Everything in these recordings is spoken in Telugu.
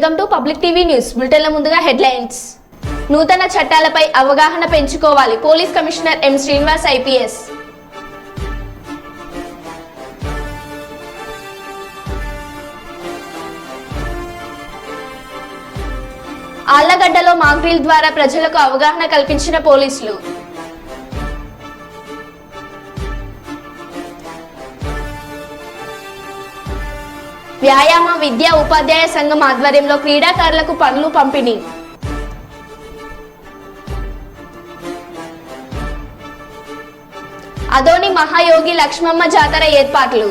Welcome to public TV news బులెటిన్ల ముందుగా హెడ్లైన్స్. నూతన చట్టాలపై అవగాహన పెంచుకోవాలి. Police commissioner M Srinivas IPS. ఆళ్లగడ్డలో మాక్ డ్రిల్ ద్వారా ప్రజలకు అవగాహన కల్పించిన పోలీసులు. వ్యాయామ విద్యా ఉపాధ్యాయ సంఘం ఆధ్వర్యంలో క్రీడాకారులకు పనులు పంపిణీ. అదోని మహాయోగి లక్ష్మమ్మ జాతర ఏర్పాట్లు.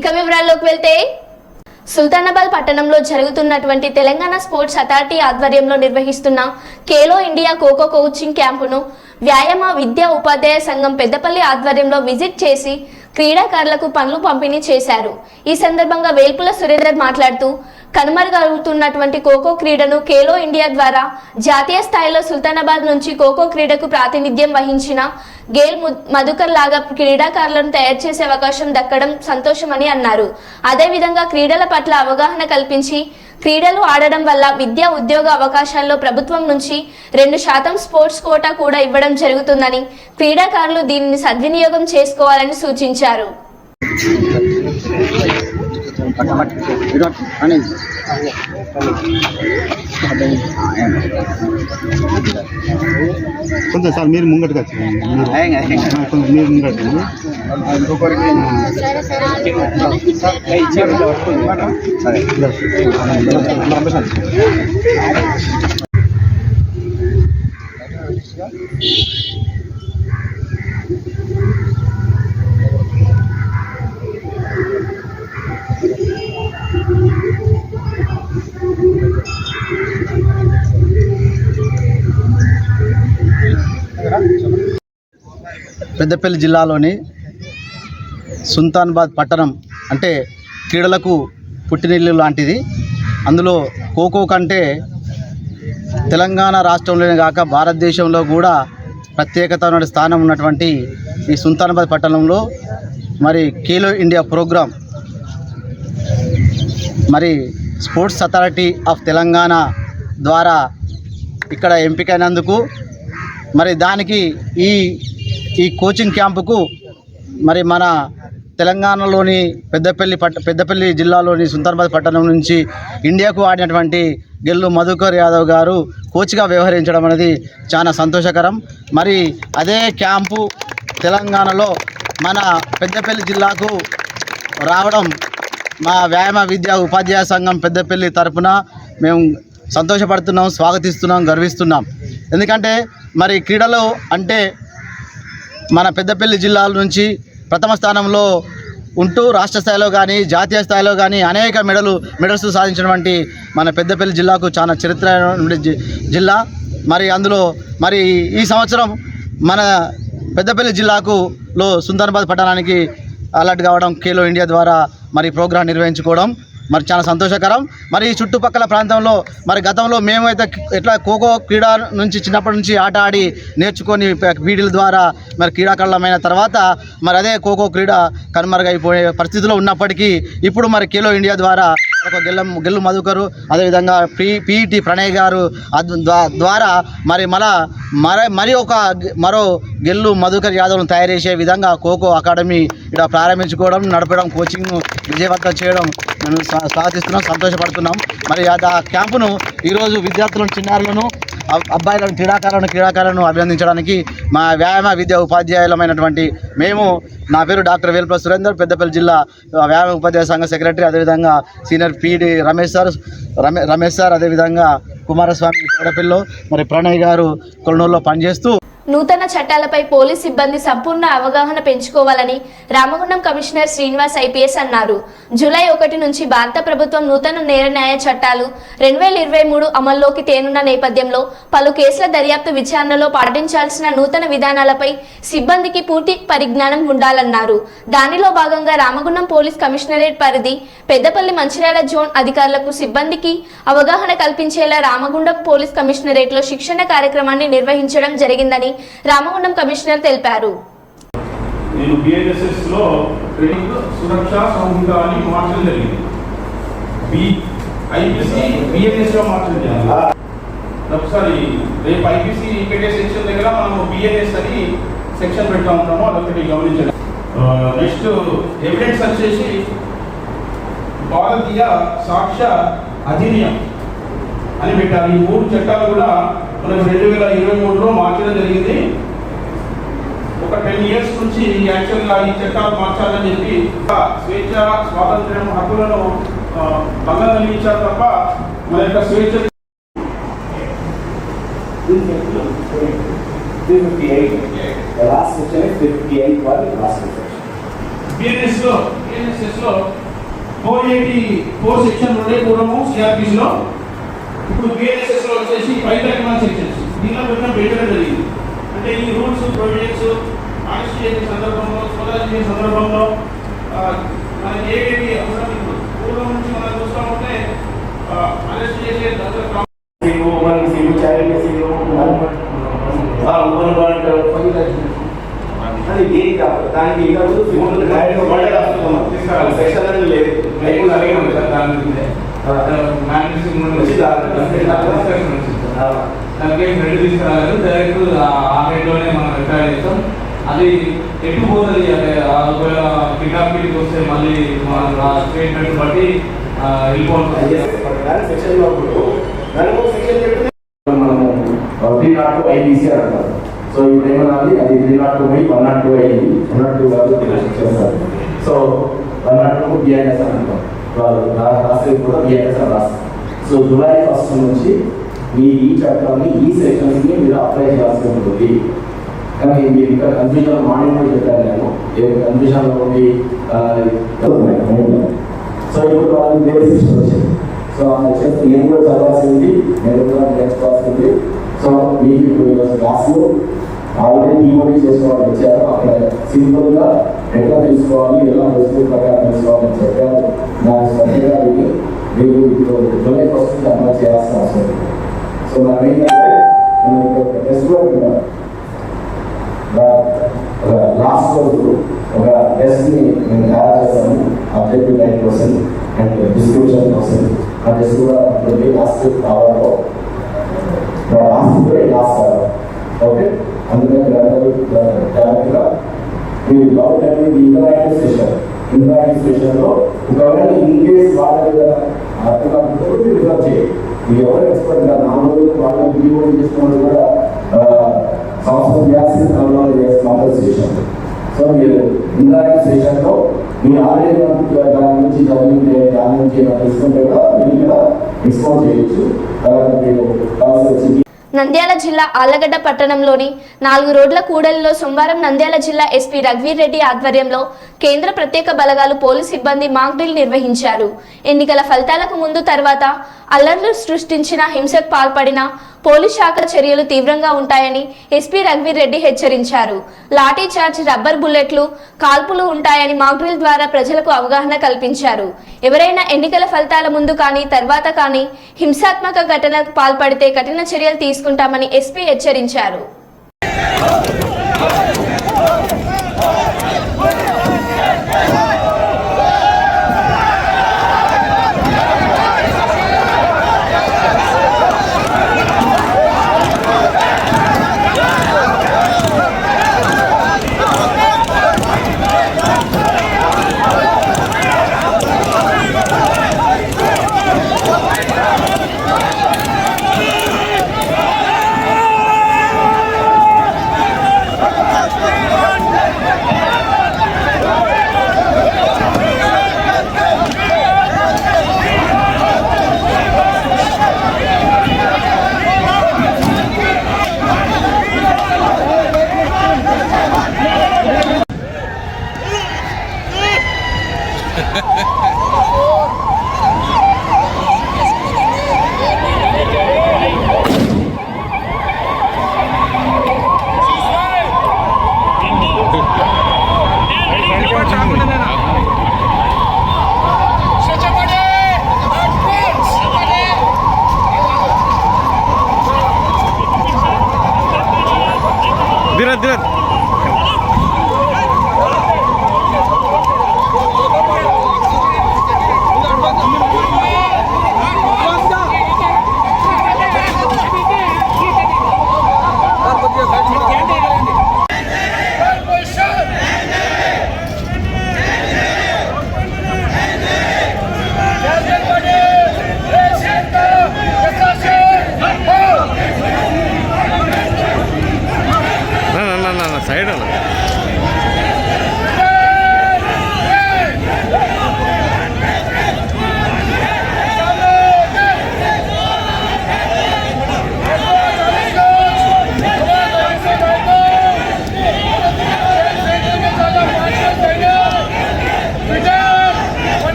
ఇక వివరాల్లోకి వెళ్తే, సుల్తానాబాద్ పట్టణంలో జరుగుతున్నటువంటి తెలంగాణ స్పోర్ట్స్ అథారిటీ ఆధ్వర్యంలో నిర్వహిస్తున్న ఖేలో ఇండియా ఖోఖో కోచింగ్ క్యాంపును వ్యాయామ విద్యా ఉపాధ్యాయ సంఘం పెద్దపల్లి ఆధ్వర్యంలో విజిట్ చేసి క్రీడాకారులకు పనులు పంపిణీ చేశారు. ఈ సందర్భంగా వేల్పుల సురేందర్ మాట్లాడుతూ, కనుమరుగవుతున్నటువంటి ఖోఖో క్రీడను ఖేలో ఇండియా ద్వారా జాతీయ స్థాయిలో సుల్తానాబాద్ నుంచి ఖోఖో క్రీడకు ప్రాతినిధ్యం వహించిన గేల్ మధుకర్ లాగా క్రీడాకారులను తయారు చేసే అవకాశం దక్కడం సంతోషమని అన్నారు. అదేవిధంగా క్రీడల పట్ల అవగాహన కల్పించి క్రీడలు ఆడడం వల్ల విద్యా ఉద్యోగ అవకాశాల్లో ప్రభుత్వం నుంచి 2% స్పోర్ట్స్ కోటా కూడా ఇవ్వడం జరుగుతుందని, క్రీడాకారులు దీనిని సద్వినియోగం చేసుకోవాలని సూచించారు. కొంచెం సార్ మీరు ముంగట్టుకు వచ్చి మీరు ముంగట్టు పెద్దపల్లి జిల్లాలోని సుల్తానాబాద్ పట్టణం అంటే క్రీడలకు పుట్టినిల్లు లాంటిది. అందులో ఖోఖో కంటే తెలంగాణ రాష్ట్రంలోనే కాక భారతదేశంలో కూడా ప్రత్యేకత స్థానం ఉన్నటువంటి ఈ సుల్తానాబాద్ పట్టణంలో మరి ఖేలో ఇండియా ప్రోగ్రాం మరి స్పోర్ట్స్ అథారిటీ ఆఫ్ తెలంగాణ ద్వారా ఇక్కడ ఎంపికైనందుకు మరి దానికి ఈ కోచింగ్ క్యాంపుకు మరి మన తెలంగాణలోని పెద్దపల్లి జిల్లాలోని సుల్తానాబాద్ పట్టణం నుంచి ఇండియాకు ఆడినటువంటి గెల్లు మధుకర్ యాదవ్ గారు కోచ్గా వ్యవహరించడం అనేది చాలా సంతోషకరం. మరి అదే క్యాంపు తెలంగాణలో మన పెద్దపల్లి జిల్లాకు రావడం మా వ్యాయామ విద్యా ఉపాధ్యాయ సంఘం పెద్దపల్లి తరఫున మేము సంతోషపడుతున్నాం, స్వాగతిస్తున్నాం, గర్విస్తున్నాం. ఎందుకంటే మరి క్రీడలు అంటే మన పెద్దపల్లి జిల్లాల నుంచి ప్రథమ స్థానంలో ఉంటూ రాష్ట్ర స్థాయిలో కానీ జాతీయ స్థాయిలో కానీ అనేక మెడల్స్ సాధించినటువంటి మన పెద్దపల్లి జిల్లాకు చాలా చరిత్ర జిల్లా. మరి అందులో మరి ఈ సంవత్సరం మన పెద్దపల్లి జిల్లాలో సుల్తానాబాద్ పట్టణానికి అలర్ట్ కావడం, ఖేలో ఇండియా ద్వారా మరి ప్రోగ్రాం నిర్వహించుకోవడం మరి చాలా సంతోషకరం. మరి ఈ చుట్టుపక్కల ప్రాంతంలో మరి గతంలో మేమైతే ఎట్లా ఖోఖో క్రీడ నుంచి చిన్నప్పటి నుంచి ఆట ఆడి నేర్చుకొని పీడీల ద్వారా మరి క్రీడాకారులమైన తర్వాత మరి అదే ఖోఖో క్రీడ కనుమరుగైపోయే పరిస్థితిలో ఉన్నప్పటికీ ఇప్పుడు మరి ఖేలో ఇండియా ద్వారా ఒక గెల్లు మధుకరు, అదేవిధంగా పీఈటీ ప్రణయ్ గారు ద్వారా మరి మరో గెల్లు మధుకర్ యాదవ్ను తయారు చేసే విధంగా ఖోఖో అకాడమీ ఇక్కడ ప్రారంభించుకోవడం, నడపడం, కోచింగ్ విజయవంతం చేయడం మేము స్వాగతిస్తున్నాం, సంతోషపడుతున్నాం. మరి ఆ క్యాంపును ఈరోజు విద్యార్థులను, చిన్నారులను, అబ్బాయిలను, క్రీడాకారులను అభినందించడానికి మా వ్యాయామ విద్యా ఉపాధ్యాయులమైనటువంటి మేము, నా పేరు డాక్టర్ వేల్పుల సురేందర్, పెద్దపల్లి జిల్లా వ్యాయామ ఉపాధ్యాయ సంఘ సెక్రటరీ, అదేవిధంగా సీనియర్ పీడి రమేష్ సార్, అదేవిధంగా కుమారస్వామి పెద్దపల్లిలో, మరి ప్రణయ్ గారు కొలనూరులో పనిచేస్తూ నూతన చట్టాలపై పోలీస్ సిబ్బంది సంపూర్ణ అవగాహన పెంచుకోవాలని రామగుండం కమిషనర్ శ్రీనివాస్ ఐపీఎస్ అన్నారు. జూలై 1 నుంచి భారత ప్రభుత్వం నూతన నేర న్యాయ చట్టాలు 2023 అమల్లోకి తేనున్న నేపథ్యంలో పలు కేసుల దర్యాప్తు విచారణలో పాటించాల్సిన నూతన విధానాలపై సిబ్బందికి పూర్తి పరిజ్ఞానం ఉండాలన్నారు. దానిలో భాగంగా రామగుండం పోలీస్ కమిషనరేట్ పరిధి పెద్దపల్లి మంచిర్యాల జోన్ అధికారులకు సిబ్బందికి అవగాహన కల్పించేలా రామగుండం పోలీస్ కమిషనరేట్లో శిక్షణ కార్యక్రమాన్ని నిర్వహించడం జరిగిందని రామగుండం కమిషనర్ తెలిపారు. నేను బిఎన్ఎస్ఎస్లో ట్రైనింగ్ సురక్ష సంహిత అని మార్చడం జరిగింది. ఐపీసీ బిఎన్ఎస్లో మార్చడం జరిగింది. ఒకసారి రేపు ఐపీసీ పెట్టే సెక్షన్ దగ్గర మనము బిఎన్ఎస్ అని సెక్షన్ పెడతా ఉంటాము, అదొకటి గమనించండి. నెక్స్ట్ ఎవిడెన్స్ వచ్చేసి భారతీయ సాక్ష్య అధినియం అని పెట్టారు. ఈ 3 చట్టాలు కూడా మనకు 2023లో మార్చడం జరిగింది. ఒక 10 years నుంచి యాక్చువల్గా ఈ చట్టాలు మార్చాలని చెప్పి స్వేచ్ఛ స్వాతంత్ర్యం హక్కులను భంగం కలిగించారు తప్ప మన యొక్క స్వేచ్ఛ 358. The last section is 58 one last section. బిఎన్ఎస్ఎస్లో 484 section ఉండే పూర్వము సిఆర్పిసిలో. ఇప్పుడు బిఎన్ఎస్ఎస్లో వచ్చేసి 531 సెక్షన్స్ దీనిలో పెట్టడం జరిగింది. అంటే ఈ రూల్స్ ప్రొవిజన్స్ అరెస్ట్ చేసే సందర్భంలో సోదా చేసే సందర్భంలో మనకి ఏవేవి అవసరం ఇప్పుడు పూర్వం నుంచి మనం చూస్తూ ఉంటే అరెస్ట్ చేసే అది దేనికి కాదు, దానికి ఇంకా సెక్షన్ అనేది లేదు. దానికి హెడ్ తీసుకురాలేదు, డైరెక్ట్ ఆ హెడ్లోనే మనం రిటైర్ చేస్తాం. అది ఎటు పోతుంది అంటే ఒకవేళ కిడ్నాపింగ్కి వస్తే మళ్ళీ మన స్టేట్మెంట్ బట్టి వెళ్ళిపోతుంది. సెక్షన్లో మనము 302 ఐపీసీ అంటారు. సో ఇప్పుడు ఏమనాలి, అది 302 102 అయింది. 102 కాదు చేస్తారు. సో 102 బిఐఎస్ అని అంటాం. వాళ్ళు రాసేది కూడా బిఐఎస్ అని రాస్తారు. సో జూలై 1 నుంచి మీ ఈ చట్టాన్ని ఈ సెక్షన్స్ని మీరు అప్లై చేయాల్సి ఉంటుంది. కానీ మీరు ఇంకా కన్ఫ్యూజన్ మార్నింగ్ కూడా చెప్పాను నేను, ఏ కన్ఫ్యూజన్లో ఉండి సో ఇప్పుడు వాళ్ళు వేరే సిస్టమ్ వచ్చింది. సో ఆ సెక్షన్స్ నేను కూడా చదవాల్సింది, నేను కూడా నేర్చుకోవాల్సింది. సో మీకు ఇప్పుడు క్లాస్లో ఆల్రెడీ ఈమోడీ చేసుకోవాలని వచ్చారు. అక్కడ సింపుల్గా ఎట్లా తీసుకోవాలి, ఎలా వస్తువు ప్రకారం తీసుకోవాలని చెప్పారు. దాని శ్రద్ధగా విని మీరు ఇప్పుడు జూలై 1 అమలు చేయాల్సిన అవసరం ఉంది. సో మనం ఏంటంటే టెస్ట్ లాస్ట్ రోజు ఒక టెస్ట్ని మేము తయారు చేస్తాము. అబ్జెక్టివ్ టైప్ కోసం అండ్ డిస్క్రిప్షన్ కోసం ఆ టెస్ట్ కూడా ఉంటుంది. లాస్ట్ అవర్లో లాస్ట్ అవర్ ఓకే. అందుకని డైరెక్ట్గా మీరు డౌట్ అనేది ఇంటరాక్టివ్ సెషన్లో ఒకవేళ ఇన్ కేస్ వాళ్ళ అర్థం కాకపోతే మీరు రిఫర్ చేయండి. మీరు ఎవరు ఎక్స్పర్ట్ కాదు, 4 రోజులు వాళ్ళు వీడియో తీసుకున్నది కూడా సంవత్సరం చేయాల్సిన క్రమంలో కాంపన్సేషన్. సో మీరు ఇంటరాక్టివ్ సెషన్లో మీరు ఆల్రెడీ దాని నుంచి చదివితే దాని నుంచి తీసుకుంటే కూడా మీరు కూడా ఎక్స్ప్లోర్ చేయొచ్చు. తర్వాత మీరు కావాల్సి వచ్చి నంద్యాల జిల్లా ఆళ్లగడ్డ పట్టణంలోని 4 రోడ్ల కూడలిలో సోమవారం నంద్యాల జిల్లా ఎస్పీ రఘువీర్ రెడ్డి ఆధ్వర్యంలో కేంద్ర ప్రత్యేక బలగాలు పోలీస్ సిబ్బంది మాక్ డ్రిల్ నిర్వహించారు. ఎన్నికల ఫలితాలకు ముందు తర్వాత అల్లర్లు సృష్టించిన హింసకు పాల్పడిన పోలీస్ శాఖ చర్యలు తీవ్రంగా ఉంటాయని ఎస్పీ రఘువీర్ రెడ్డి హెచ్చరించారు. లాఠీ చార్జ్, రబ్బర్ బుల్లెట్లు, కాల్పులు ఉంటాయని మాక్ డ్రిల్ ద్వారా ప్రజలకు అవగాహన కల్పించారు. ఎవరైనా ఎన్నికల ఫలితాల ముందు కానీ తర్వాత కానీ హింసాత్మక ఘటనకు పాల్పడితే కఠిన చర్యలు తీసుకుంటామని ఎస్పీ హెచ్చరించారు.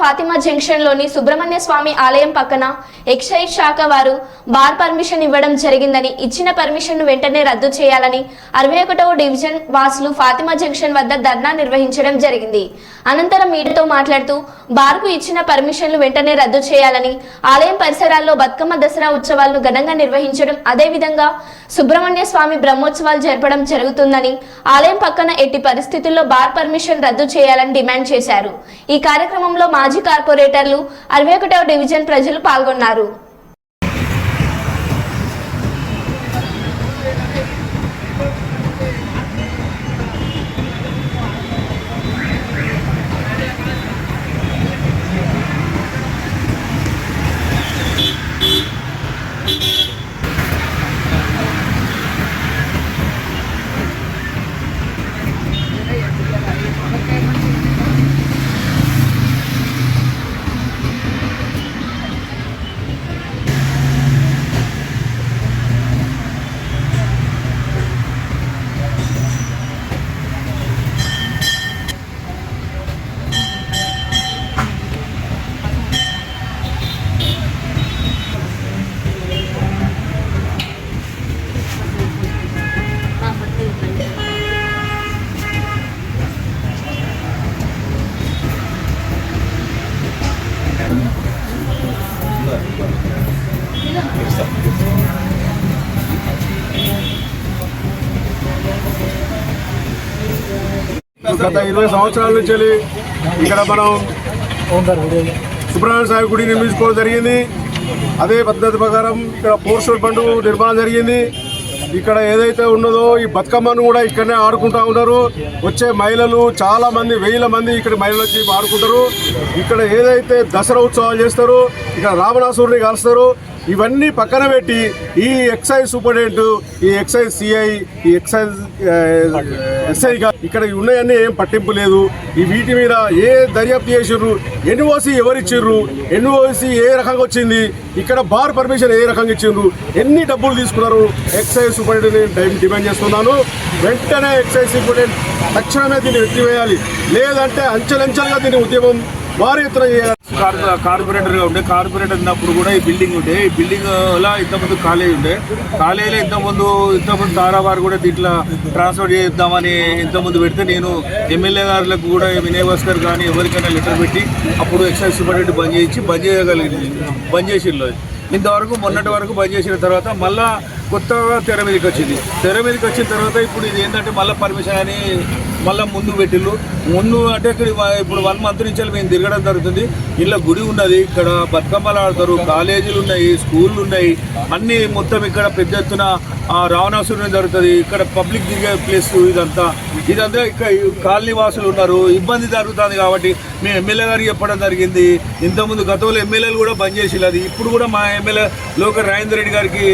ఫాతిమా జంక్షన్లోని సుబ్రహ్మణ్య స్వామి ఆలయం పక్కన ఎక్సైజ్ శాఖ వారు బార్ పర్మిషన్ ఇవ్వడం జరిగిందని, ఇచ్చిన పర్మిషన్ వెంటనే రద్దు చేయాలని 61వ డివిజన్ వాసులు ఫాతిమా జంక్షన్ వద్ద ధర్నా నిర్వహించడం జరిగింది. అనంతరం మీడియాతో మాట్లాడుతూ బార్కు ఇచ్చిన పర్మిషన్లు వెంటనే రద్దు చేయాలని, ఆలయం పరిసరాల్లో బతుకమ్మ దసరా ఉత్సవాలను ఘనంగా నిర్వహించడం, అదేవిధంగా సుబ్రహ్మణ్య స్వామి బ్రహ్మోత్సవాలు జరపడం జరుగుతుందని, ఆలయం పక్కన ఎట్టి పరిస్థితుల్లో బార్ పర్మిషన్ రద్దు చేయాలని డిమాండ్ చేశారు. ఈ కార్యక్రమంలో మాజీ కార్పొరేటర్లు 61వ డివిజన్ ప్రజలు పాల్గొన్నారు. గత 20 సంవత్సరాల నుంచి ఇక్కడ మనం సుబ్రహ్మణ్య స్వామి గుడి నిర్మించుకోవడం జరిగింది. అదే పద్ధతి ప్రకారం ఇక్కడ పోర్షల్ బండు నిర్మాణం జరిగింది. ఇక్కడ ఏదైతే ఉన్నదో ఈ బతుకమ్మను కూడా ఇక్కడనే ఆడుకుంటూ ఉంటారు. వచ్చే మహిళలు చాలా మంది, వేల మంది ఇక్కడ మహిళలు వచ్చి ఆడుకుంటారు. ఇక్కడ ఏదైతే దసరా ఉత్సవాలు చేస్తారో, ఇక్కడ రావణాసురుని కాలుస్తారు. ఇవన్నీ పక్కన పెట్టి ఈ ఎక్సైజ్ సూపరింటెండెంట్, ఈ ఎక్సైజ్ సిఐ, ఈ ఎక్సైజ్ ఎస్ఐగా ఇక్కడ ఉన్నాయన్నీ ఏం పట్టింపు లేదు. ఈ వీటి మీద ఏ దర్యాప్తు చేసిర్రు, ఎన్ఓసి ఎవరిచ్చిర్రు, ఎన్ఓసి ఏ రకంగా వచ్చింది, ఇక్కడ బార్ పర్మిషన్ ఏ రకంగా ఇచ్చిండ్రు, ఎన్ని డబ్బులు తీసుకున్నారు, ఎక్సైజ్ సూపరింటెండెంట్ డిమాండ్ చేస్తున్నాను. వెంటనే ఎక్సైజ్ సూపరింటెండెంట్ తక్షణమే దీన్ని ఎత్తివేయాలి. లేదంటే అంచెలంచెలుగా దీన్ని ఉద్యమం భారీ ఎత్తున చేయాలి. కార్పొరేటర్గా ఉండే కార్పొరేటర్ ఉన్నప్పుడు కూడా ఈ బిల్డింగ్ ఉండే, ఈ బిల్డింగ్లో ఇంతకుముందు కాలేజ్ ఉండే, కాలేజీలో ఇంతకుముందు తారావారు కూడా దీంట్లో ట్రాన్స్ఫర్ చేద్దామని ఇంతకుముందు పెడితే నేను ఎమ్మెల్యే గారులకు కూడా వినయ్ భాస్కర్ కానీ ఎవరికైనా లెటర్ పెట్టి అప్పుడు ఎక్సైజ్ సూపరింటెండెంట్ బంద్ చేసిర్రు. ఇంతవరకు మొన్నటి వరకు బంద్ చేసిన తర్వాత మళ్ళా కొత్తగా తెర మీదకి వచ్చింది. తెర మీదకి వచ్చిన తర్వాత ఇప్పుడు ఇది ఏంటంటే మళ్ళీ పర్మిషన్ అని మళ్ళీ ముందు పెట్టిళ్ళు. ముందు అంటే ఇక్కడ ఇప్పుడు 1 మంత్ నుంచి మేము తిరగడం జరుగుతుంది. ఇలా గుడి ఉన్నది, ఇక్కడ బతుకమ్మలు ఆడతారు, కాలేజీలు ఉన్నాయి, స్కూళ్ళు ఉన్నాయి, అన్నీ మొత్తం ఇక్కడ పెద్ద ఎత్తున రావణాసురుని జరుగుతుంది. ఇక్కడ పబ్లిక్ దిగే ప్లేస్ ఇదంతా ఇక్కడ కాలనీ వాసులు ఉన్నారు, ఇబ్బంది జరుగుతుంది. కాబట్టి మేము ఎమ్మెల్యే గారికి చెప్పడం జరిగింది. ఇంతకుముందు గతంలో ఎమ్మెల్యేలు కూడా బంద్ చేసి అది ఇప్పుడు కూడా మా ఎమ్మెల్యే లోకల్ రాజేందర్ రెడ్డి గారికి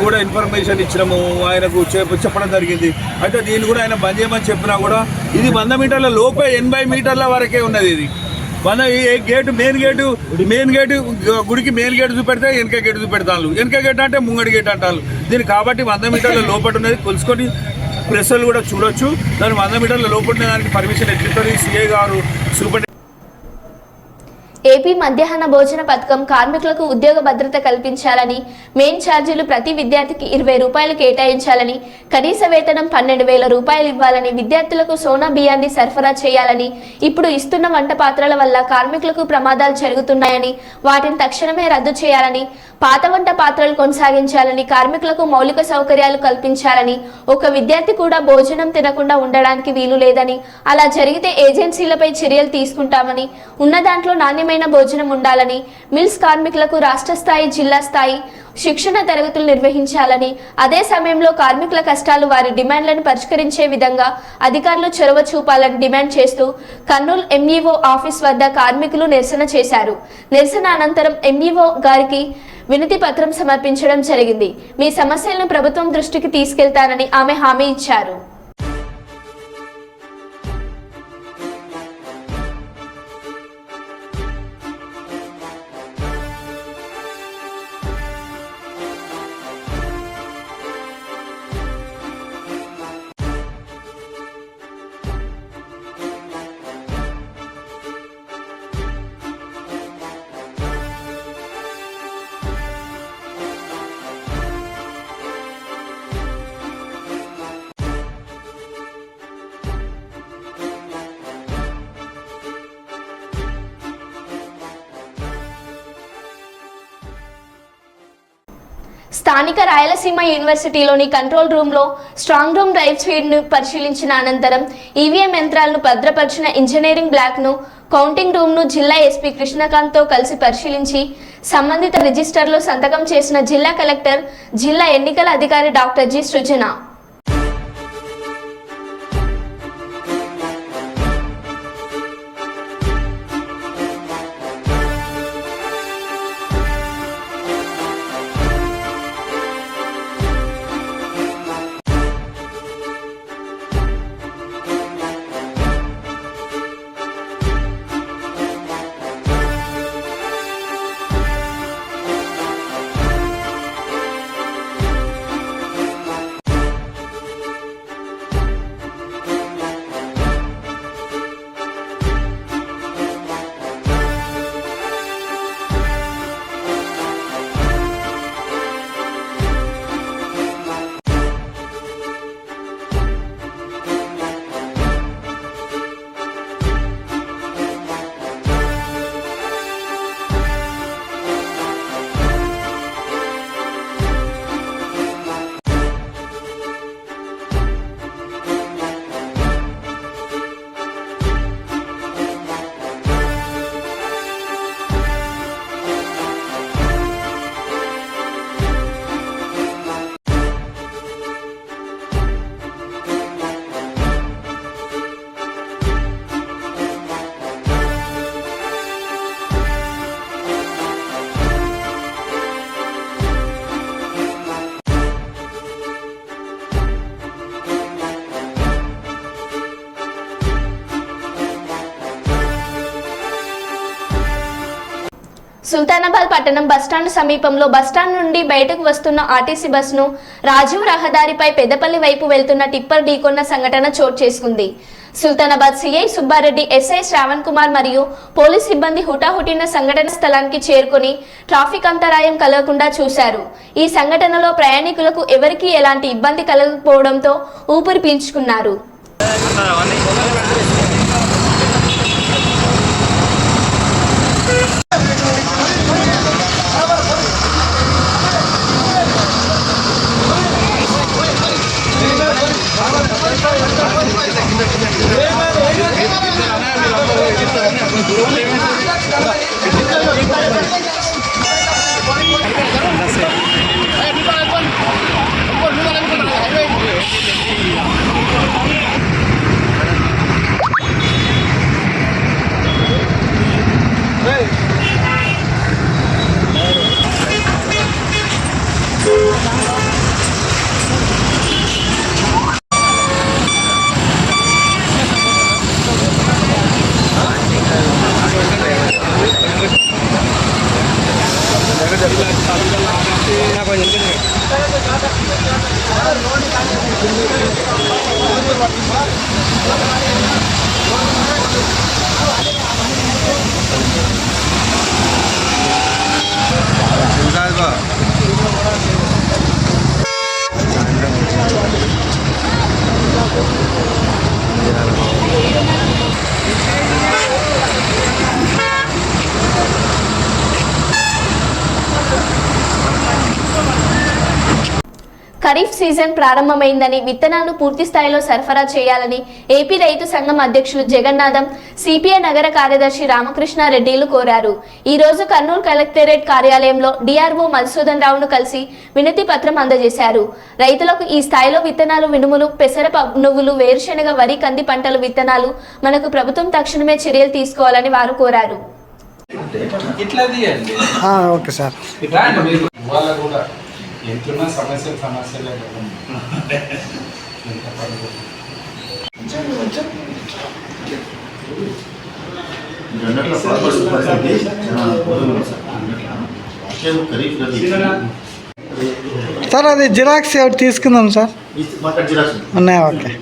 కూడా ఇన్ఫర్మేషన్ ఇచ్చినాము, ఆయనకు చెప్పడం జరిగింది. అయితే దీన్ని కూడా ఆయన బంద్ చేయమని చెప్పినా కూడా ఇది 100 మీటర్ల లోపే 80 మీటర్ల వరకే ఉన్నది. ఇది గేటు మెయిన్ గేటు గుడికి మెయిన్ గేట్ చూపెడితే వెనక గేటు చూపెడతాను, వెనక గేట్ అంటే ముంగడి గేట్ అంటారు. దీన్ని కాబట్టి 100 మీటర్ల లోపల ఉన్నది కొలుసుకొని ప్రెస్లు కూడా చూడొచ్చు. దాన్ని 100 మీటర్ల లోపల దానికి పర్మిషన్ ఎట్లుంటుంది. సిఐ గారు సూపర్ ఏపీ మధ్యాహ్న భోజన పథకం కార్మికులకు ఉద్యోగ భద్రత కల్పించాలని, మెయిన్ ఛార్జీలు ప్రతి విద్యార్థికి 20 రూపాయలు కేటాయించాలని, కనీస వేతనం 12,000 రూపాయలు ఇవ్వాలని, విద్యార్థులకు సోనా బియ్యాన్ని సరఫరా చేయాలని, ఇప్పుడు ఇస్తున్న వంట పాత్రల వల్ల కార్మికులకు ప్రమాదాలు జరుగుతున్నాయని వాటిని తక్షణమే రద్దు చేయాలని, పాత వంట పాత్రలు కొనసాగించాలని, కార్మికులకు మౌలిక సౌకర్యాలు కల్పించాలని, ఒక విద్యార్థి కూడా భోజనం తినకుండా ఉండడానికి వీలు లేదని, అలా జరిగితే ఏజెన్సీలపై చర్యలు తీసుకుంటామని, ఉన్న దాంట్లో నాణ్యమైన భోజనం ఉండాలని, మిల్స్ కార్మికులకు రాష్ట్ర స్థాయి, జిల్లా స్థాయి శిక్షణ తరగతులు నిర్వహించాలని, అదే సమయంలో కార్మికుల కష్టాలు, వారి డిమాండ్లను పరిష్కరించే విధంగా అధికారులు చొరవ చూపాలని డిమాండ్ చేస్తూ కర్నూలు ఎంఈఓ ఆఫీస్ వద్ద కార్మికులు నిరసన చేశారు. నిరసన అనంతరం ఎంఈఓ గారికి వినతి పత్రం సమర్పించడం జరిగింది. మీ సమస్యలను ప్రభుత్వం దృష్టికి తీసుకెళ్తానని ఆమె హామీ ఇచ్చారు. స్థానిక రాయలసీమ యూనివర్సిటీలోని కంట్రోల్ రూమ్లో స్ట్రాంగ్ రూమ్ డ్రైవ్ ఫీడ్ను పరిశీలించిన అనంతరం ఈవీఎం యంత్రాలను భద్రపరిచిన ఇంజనీరింగ్ బ్లాక్ను కౌంటింగ్ రూమ్ను జిల్లా ఎస్పీ కృష్ణకాంత్తో కలిసి పరిశీలించి సంబంధిత రిజిస్టర్లో సంతకం చేసిన జిల్లా కలెక్టర్, జిల్లా ఎన్నికల అధికారి డాక్టర్ జి సృజన. సుల్తానాబాద్ పట్టణం బస్టాండ్ సమీపంలో బస్టాండ్ నుండి బయటకు వస్తున్న ఆర్టీసీ బస్సును రాజీవ్ రహదారిపై పెద్దపల్లి వైపు వెళ్తున్న టిప్పర్ ఢీకొన్న సంఘటన చోటు చేసుకుంది. సుల్తానాబాద్ సిఐ సుబ్బారెడ్డి, ఎస్ఐ శ్రావణ్ కుమార్ మరియు పోలీస్ సిబ్బంది హుటాహుటిన సంఘటన స్థలానికి చేరుకొని ట్రాఫిక్ అంతరాయం కలగకుండా చూశారు. ఈ సంఘటనలో ప్రయాణికులకు ఎవరికీ ఎలాంటి ఇబ్బంది కలగకపోవడంతో ఊపిరి పీల్చుకున్నారు. ఖరీఫ్ సీజన్ ప్రారంభమైందని విత్తనాలను పూర్తి స్థాయిలో సరఫరా చేయాలని ఏపీ రైతు సంఘం అధ్యక్షులు జగన్నాథం, సిపిఐ నగర కార్యదర్శి రామకృష్ణారెడ్డిలు కోరారు. ఈ రోజు కర్నూలు కలెక్టరేట్ కార్యాలయంలో డిఆర్ఓ మధుసూదన్ రావును కలిసి వినతి పత్రం అందజేశారు. రైతులకు ఈ స్థాయిలో విత్తనాలు, మినుములు, పెసర, నువ్వులు, వేరుశెనగ, వరి, కంది పంటల విత్తనాలు మనకు ప్రభుత్వం తక్షణమే చర్యలు తీసుకోవాలని వారు కోరారు. Okay sir. ఎంతున్నా సమస్యలే సార్ అది జిరాక్స్ ఒకటి తీసుకుందాం సార్. ఉన్నాయా? ఓకే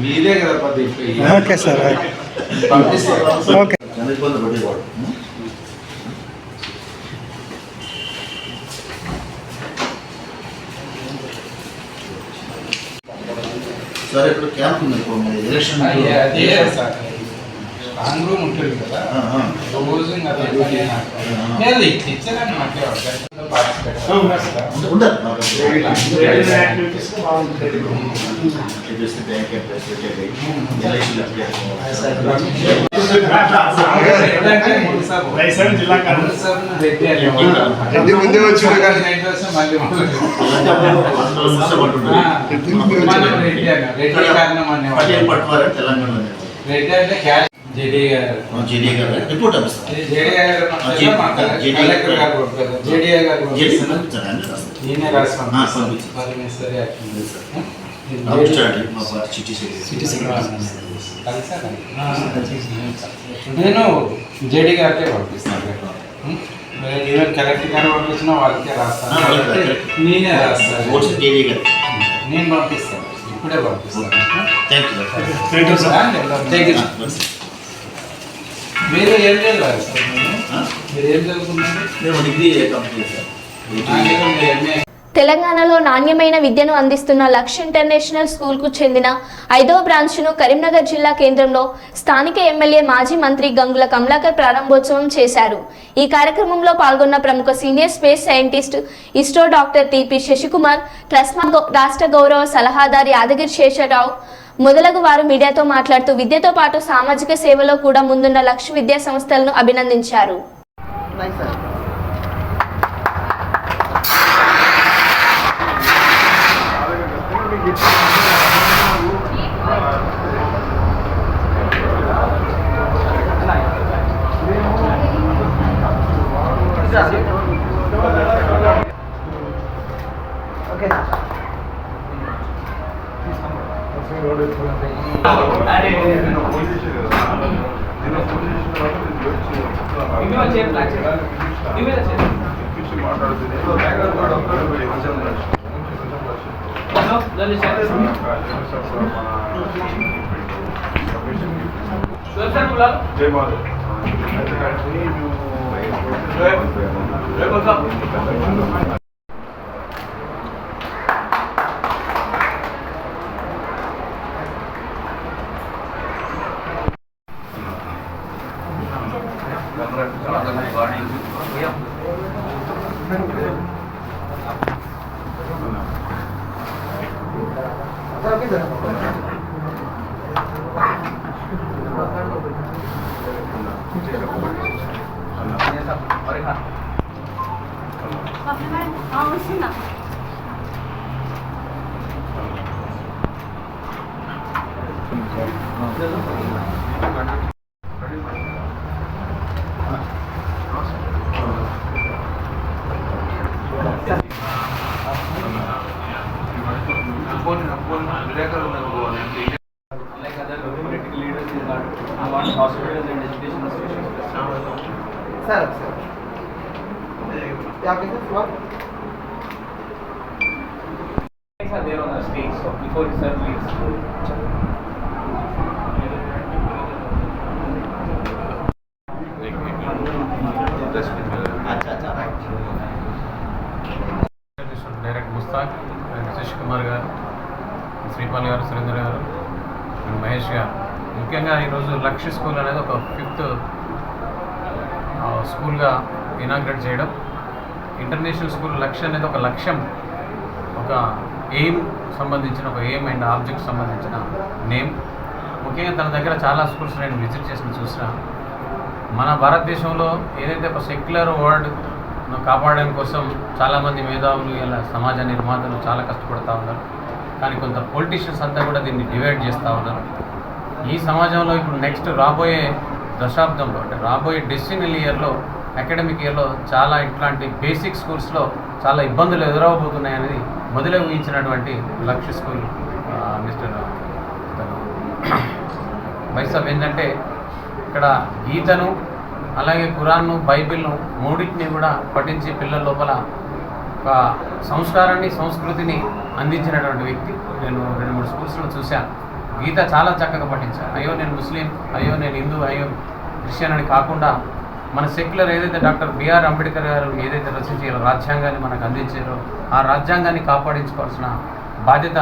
మీదే కదా. Okay sir. ఓకే సార్ ఇప్పుడు క్యాంప్ ఉంది ఎలక్షన్ స్ట్రాంగ్ రూమ్ ఉంటుంది కదా రోజు అదే పని లేదు ఇచ్చారని ముందే వచ్చి రిపోర్ట్ నేను జేడీ గారికే పంపిస్తాను. ఈవెన్ కలెక్టర్ గారు పంపించిన వాళ్ళకే రాస్తాను, నేనే రాస్తాను, నేను పంపిస్తాను, ఇప్పుడే పంపిస్తాను. మీరు ఏం చదివారు సార్? మీరు ఏం చదువుకున్నారు? Degree complete sir. తెలంగాణలో నాణ్యమైన విద్యను అందిస్తున్న లక్ష్య ఇంటర్నేషనల్ స్కూల్కు చెందిన 5వ బ్రాంచ్ను కరీంనగర్ జిల్లా కేంద్రంలో స్థానిక ఎమ్మెల్యే మాజీ మంత్రి గంగుల కమలాకర్ ప్రారంభోత్సవం చేశారు. ఈ కార్యక్రమంలో పాల్గొన్న ప్రముఖ senior space scientist ISRO doctor TP Sasikumar, TRUSMA రాష్ట్ర గౌరవ సలహాదారు యాదగిరి శేషరావు మొదలగు వారు మీడియాతో మాట్లాడుతూ విద్యతో పాటు సామాజిక సేవలో కూడా ముందున్న లక్ష్య విద్యా సంస్థలను అభినందించారు. There on the stage, so before he leaves. Direct Mustaq Sasi Kumar గారు, శ్రీపాల్ గారు, సురేంద్ర గారు, మహేష్ గారు, ముఖ్యంగా ఈరోజు లక్ష్య స్కూల్ అనేది ఒక 5th స్కూల్గా ఇనాగ్రేట్ చేయడం. ఇంటర్నేషనల్ స్కూల్ లక్ష్య అనేది ఒక లక్ష్యం, ఒక ఎయిమ్ సంబంధించిన ఒక ఎయిమ్ అండ్ ఆబ్జెక్ట్ సంబంధించిన నేమ్. ముఖ్యంగా తన దగ్గర చాలా స్కూల్స్ నేను విజిట్ చేసి చూసిన. మన భారతదేశంలో ఏదైతే ఒక సెక్యులర్ వరల్డ్ను కాపాడడం కోసం చాలామంది మేధావులు ఇలా సమాజ నిర్మాతలు చాలా కష్టపడుతూ ఉన్నారు. కానీ కొంత పొలిటీషియన్స్ అంతా కూడా దీన్ని డివైడ్ చేస్తూ ఉన్నారు. ఈ సమాజంలో ఇప్పుడు నెక్స్ట్ రాబోయే దశాబ్దంలో, అంటే రాబోయే డెస్టినల్ ఇయర్లో, అకాడమిక్ ఇయర్లో చాలా ఇట్లాంటి బేసిక్ స్కూల్స్లో చాలా ఇబ్బందులు ఎదురవబోతున్నాయనేది మొదలే ఊహించినటువంటి లక్ష్య స్కూల్ మిస్టర్ వైసాబ్ ఏంటంటే ఇక్కడ గీతను, అలాగే ఖురాన్ను, బైబిల్ను మూడింటిని కూడా పఠించి పిల్లల లోపల ఒక సంస్కారాన్ని, సంస్కృతిని అందించినటువంటి వ్యక్తి. నేను 2-3 స్కూల్స్లో చూశాను. గీత చాలా చక్కగా పఠించాను. అయ్యో నేను ముస్లిం, అయ్యో నేను హిందూ, అయ్యో క్రిస్టియన్ అని కాకుండా మన సెక్యులర్ ఏదైతే డాక్టర్ బిఆర్ అంబేద్కర్ గారు ఏదైతే రచించి రాజ్యాంగాన్ని మనకు అందించారో ఆ రాజ్యాంగాన్ని కాపాడించుకోవాల్సిన బాధ్యత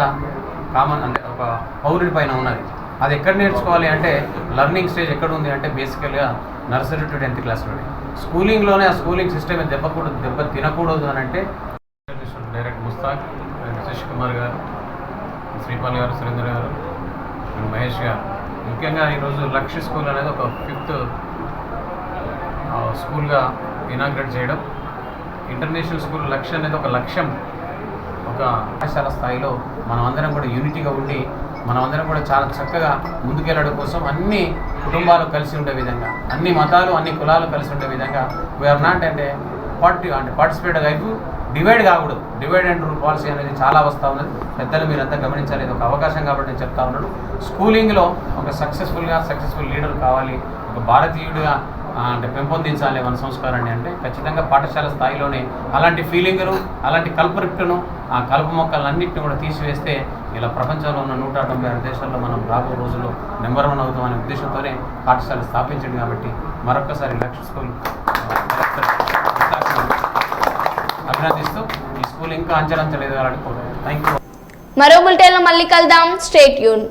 కామన్, అంటే ఒక పౌరుడి పైన ఉన్నది. అది ఎక్కడ నేర్చుకోవాలి అంటే లర్నింగ్ స్టేజ్ ఎక్కడ ఉంది అంటే బేసికల్గా నర్సరీ టు 10th క్లాస్లోనే. స్కూలింగ్లోనే ఆ స్కూలింగ్ సిస్టమ్ దెబ్బ తినకూడదు అని అంటే డైరెక్టర్ ముస్తాక్, శశి కుమార్ గారు, శ్రీపాల్ గారు, సురేంద్ర గారు, మహేష్ గారు, ముఖ్యంగా ఈరోజు లక్ష్య స్కూల్ అనేది ఒక 5th స్కూల్గా ఇనాగ్రేట్ చేయడం. ఇంటర్నేషనల్ స్కూల్ లక్ష్యం అనేది ఒక లక్ష్యం, ఒక పాఠశాల స్థాయిలో మనం అందరం కూడా యూనిటీగా ఉండి మనమందరం కూడా చాలా చక్కగా ముందుకెళ్ళడం కోసం అన్ని కుటుంబాలు కలిసి ఉండే విధంగా, అన్ని మతాలు అన్ని కులాలు కలిసి ఉండే విధంగా వీఆర్ నాట్ అంటే పార్టిసిపేట్ లైఫ్ డివైడ్ కాకూడదు. డివైడ్ అండ్ రూల్ పాలసీ అనేది చాలా వస్తూ ఉన్నది. పెద్దలు మీరంతా గమనించాలి, ఇది ఒక అవకాశం కాబట్టి నేను చెప్తా ఉన్నాను. స్కూలింగ్లో ఒక సక్సెస్ఫుల్ లీడర్ కావాలి, ఒక భారతీయుడిగా అంటే పెంపొందించాలి మన సంస్కారాన్ని అంటే ఖచ్చితంగా పాఠశాల స్థాయిలోనే అలాంటి ఫీలింగ్ను, అలాంటి కల్పరిట్టును, ఆ కలుపు మొక్కలన్నింటినీ కూడా తీసివేస్తే ఇలా ప్రపంచంలో ఉన్న 196 దేశాల్లో మనం రాబో రోజుల్లో నెంబర్ 1 అవుతామనే ఉద్దేశంతోనే పాఠశాల స్థాపించింది. కాబట్టి మరొక్కసారి లక్ష్య స్కూల్ అభినందిస్తూ ఈ స్కూల్ ఇంకా అంచెలంచెలు ఎదగాలని కోరుతున్నాను. Thank you. మరో బులెటిన్లో మళ్ళీ కలుద్దాం. Stay tune.